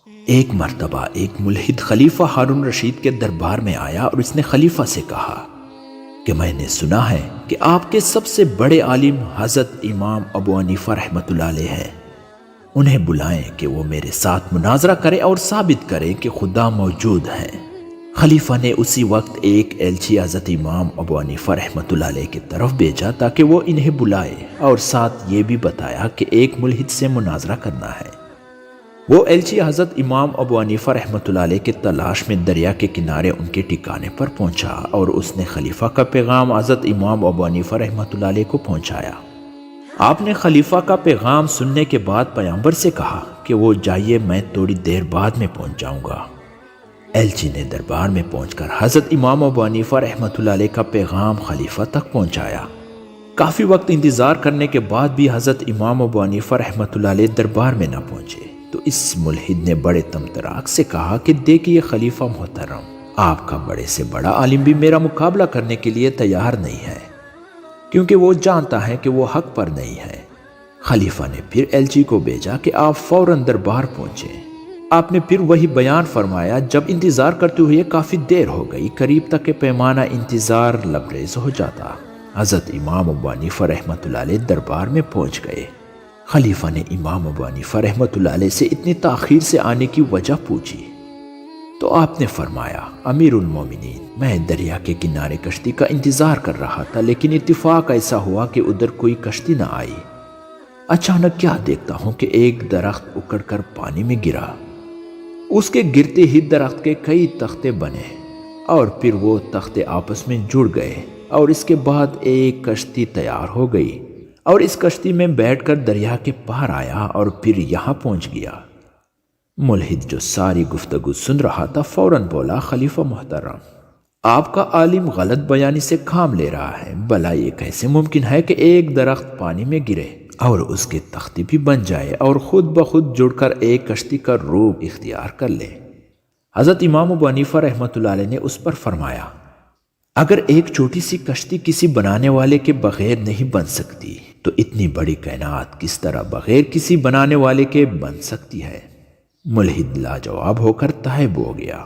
ایک مرتبہ ایک ملحد خلیفہ ہارون رشید کے دربار میں آیا اور اس نے خلیفہ سے کہا کہ میں نے سنا ہے کہ آپ کے سب سے بڑے عالم حضرت امام ابو حنیفہ رحمۃ اللہ علیہ ہیں، انہیں بلائیں کہ وہ میرے ساتھ مناظرہ کرے اور ثابت کرے کہ خدا موجود ہے۔ خلیفہ نے اسی وقت ایک ایلچی حضرت امام ابو حنیفہ رحمۃ اللہ علیہ کی طرف بھیجا تاکہ وہ انہیں بلائے اور ساتھ یہ بھی بتایا کہ ایک ملحد سے مناظرہ کرنا ہے۔ وہ ایلچی حضرت امام ابو حنیفہ رحمۃ اللہ علیہ کی تلاش میں دریا کے کنارے ان کے ٹھکانے پر پہنچا اور اس نے خلیفہ کا پیغام حضرت امام ابو حنیفہ رحمۃ اللہ علیہ کو پہنچایا۔ آپ نے خلیفہ کا پیغام سننے کے بعد پیغمبر سے کہا کہ وہ جائیے، میں تھوڑی دیر بعد میں پہنچ جاؤں گا۔ ایلچی نے دربار میں پہنچ کر حضرت امام ابو حنیفہ رحمۃ اللہ علیہ کا پیغام خلیفہ تک پہنچایا۔ کافی وقت انتظار کرنے کے بعد بھی حضرت امام ابو حنیفہ رحمۃ اللہ علیہ دربار میں نہ پہنچے تو اس ملحد نے بڑے طمطراق سے کہا کہ دیکھیے خلیفہ محترم، آپ کا بڑے سے بڑا عالم بھی میرا مقابلہ کرنے کے لیے تیار نہیں ہے، کیونکہ وہ جانتا ہے کہ وہ حق پر نہیں ہے۔ خلیفہ نے پھر ایلچی کو بھیجا کہ آپ فوراً دربار پہنچیں۔ آپ نے پھر وہی بیان فرمایا۔ جب انتظار کرتے ہوئے کافی دیر ہو گئی، قریب تک کہ پیمانہ انتظار لبریز ہو جاتا، حضرت امام ابو حنیفہ رحمۃ اللہ علیہ دربار میں پہنچ گئے۔ خلیفہ نے امام ابو حنیفہ رحمۃ اللہ علیہ سے اتنی تاخیر سے آنے کی وجہ پوچھی تو آپ نے فرمایا، امیر المومنین، میں دریا کے کنارے کشتی کا انتظار کر رہا تھا، لیکن اتفاق ایسا ہوا کہ ادھر کوئی کشتی نہ آئی۔ اچانک کیا دیکھتا ہوں کہ ایک درخت اکڑ کر پانی میں گرا، اس کے گرتے ہی درخت کے کئی تختے بنے اور پھر وہ تختے آپس میں جڑ گئے اور اس کے بعد ایک کشتی تیار ہو گئی اور اس کشتی میں بیٹھ کر دریا کے پار آیا اور پھر یہاں پہنچ گیا۔ ملحد جو ساری گفتگو سن رہا تھا فوراً بولا، خلیفہ محترم، آپ کا عالم غلط بیانی سے کام لے رہا ہے۔ بھلا یہ کیسے ممکن ہے کہ ایک درخت پانی میں گرے اور اس کے تختے بھی بن جائے اور خود بخود جڑ کر ایک کشتی کا روپ اختیار کر لے؟ حضرت امام ابو حنیفہ رحمۃ اللہ علیہ نے اس پر فرمایا، اگر ایک چھوٹی سی کشتی کسی بنانے والے کے بغیر نہیں بن سکتی تو اتنی بڑی کائنات کس طرح بغیر کسی بنانے والے کے بن سکتی ہے؟ ملحد لاجواب ہو کر تائب ہو گیا۔